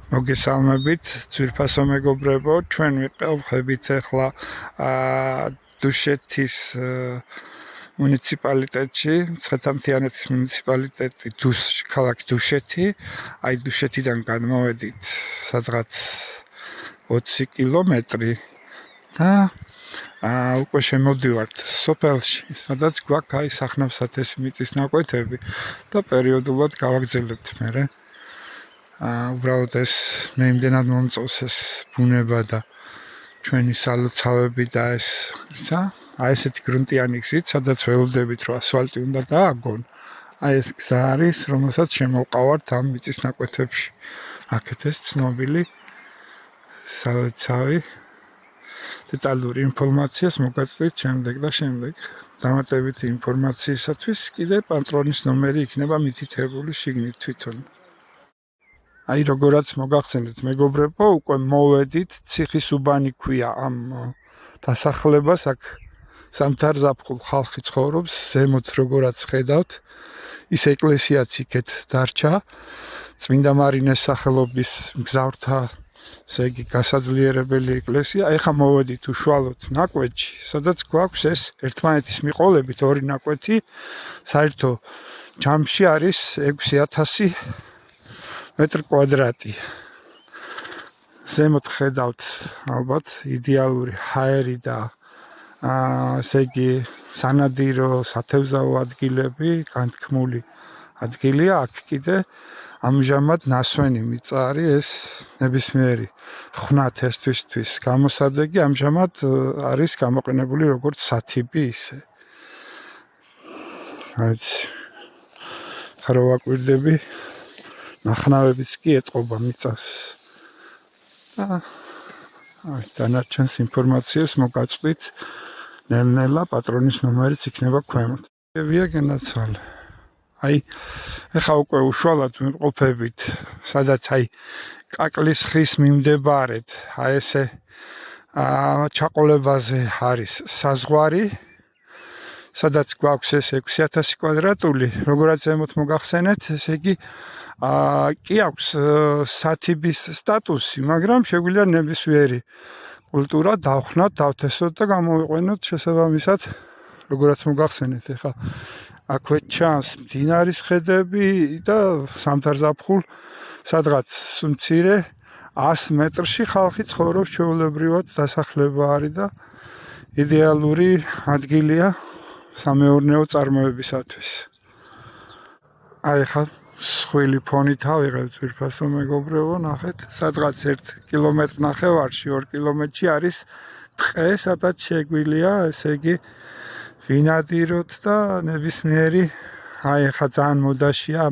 მოგესალმებით, ძვირფასო მეგობრებო, ჩვენ ვიყავით ახლა დუშეთის მუნიციპალიტეტში, ცხეთამთიანეთის მუნიციპალიტეტი ქალაქ დუშეთი, აი დუშეთიდან გადმოვედით სადღაც 20 კილომეტრი და უკვე შემოვდივართ სოფელში, სადაც გვაქვს აი სახნავ-სათესი მიწის ნაკვეთები და პერიოდულად გავაგრძელებთ მერე. უბრალოდ ეს მე იმდენად მომწონს ეს ბუნება და ჩვენი სალოცავები და ესა აი ესეთი გრუნტიანი გზით, სადაც ველოდებით რომ ასფალტი უნდა დააგონ. აი ეს გზა არის, რომელსაც შემოვყავართ ამ მიწის ნაკვეთებში. აქეთ ეს ცნობილი სალოცავი დეტალური ინფორმაციას მოგაწვით შემდეგ და შემდეგ. დამატებითი ინფორმაციისათვის კიდე პატრონის ნომერი იქნება მითითებული შიგნით თვითონ. აი როგორაც მოგახსენეთ მეგობრებო, უკვე მოვედით, ციხისუბანი ქვია ამ დასახლებას, აქ სამთარზაფხულ ხალხი ცხოვრობს, ზემოთ როგორაც ხედავთ, ის ეკლესიაც იქეთ დარჩა, წმინდა მარინეს სახელობის მგზავრთა, ესე იგი გასაძლიერებელი ეკლესია. ეხლა მოვედით უშუალოდ ნაკვეთში, სადაც გვაქვს ეს ერთმანეთის მიყოლებით ორი ნაკვეთი, საერთო ჯამში არის 6000 მეტრი კვადრატი. ზემოთ ხედავთ ალბათ იდეალური ჰაერი და ესე იგი სანადირო სათევზაო ადგილები, განთქმული ადგილია. აქ კიდე ამჟამად ნასვენი მიწა არის, ეს ნებისმიერი ხნა თესტვისთვის გამოსადეგი ამჟამად არის გამოყენებული როგორც სათიბი ისე. რაც ხარო ვაკვირდები ნახნავებიც კი ეწყობა მიწას. დანარჩენს ინფორმაციას მოგაწვით ნელ-ნელა, პატრონის ნომერიც იქნება ქვემოთ. ვიაგენაცვალე. აი, ეხლა უკვე უშუალოდ ვიმყოფებით, სადაც აი კაკლის ხის მიმდებარედ, აი ესე ჩაყოლებაზე არის საზღვარი, სადაც გვაქვს ეს 6000 კვადრატული, როგორაც ზემოთ მოგახსენეთ, ესე იგი კი აქვს სათიბის სტატუსი, მაგრამ შეგვიძლია ნებისმიერი კულტურა დავხნათ, დავთესოთ და გამოვიყვენოთ შესაბამისად, როგორაც მოგახსენეთ, ეხლა აქვე ჩანს მდინარის ხედები და სამთარზაფხულ სადღაც მცირე 100 მეტრში ხალხი ცხოვრობს, ჩვეულებრივად დასახლება არის და იდეალური ადგილია სამეურნეო წარმოებისათვის. აი ხა სხვილი ფონით ავიღებთ ძვირფასო მეგობრებო, ნახეთ, სადღაც 1 კილომეტრ-ნახევარში, 2 კილომეტრში არის ტყე, სადაც შეგვიძლია, ესე იგი ვინადიროთ და ნებისმიერი აი ხა ძალიან მოდაშია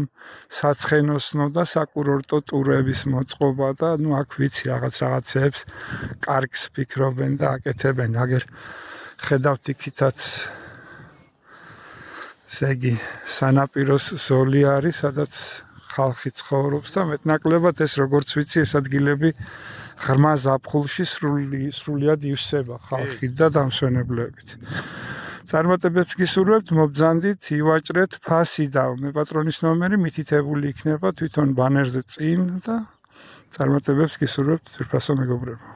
საცხენოსნო და საკურორტო ტურების მოწყობა და ნუ აქ ვიცი რაღაცეებს კარგს ფიქრობენ და აკეთებენ, აგერ ხედავთ იქითაც ესე იგი სანაპიროს ზოლი არის, სადაც ხალხი ცხოვრობს და მეტნაკლებად ეს როგორც ვიცი, ეს ადგილები ღრმა ზაფხულში სრულიად ივსება ხალხით და დამსვენებლებით. წარმატებებს გისურვებთ, მობრძანდით, ივაჭრეთ ფასი და მე პატრონის ნომერი მითითებული იქნება თვითონ ბანერზე წინ და წარმატებებს გისურვებთ, ძვირფასო მეგობრებო.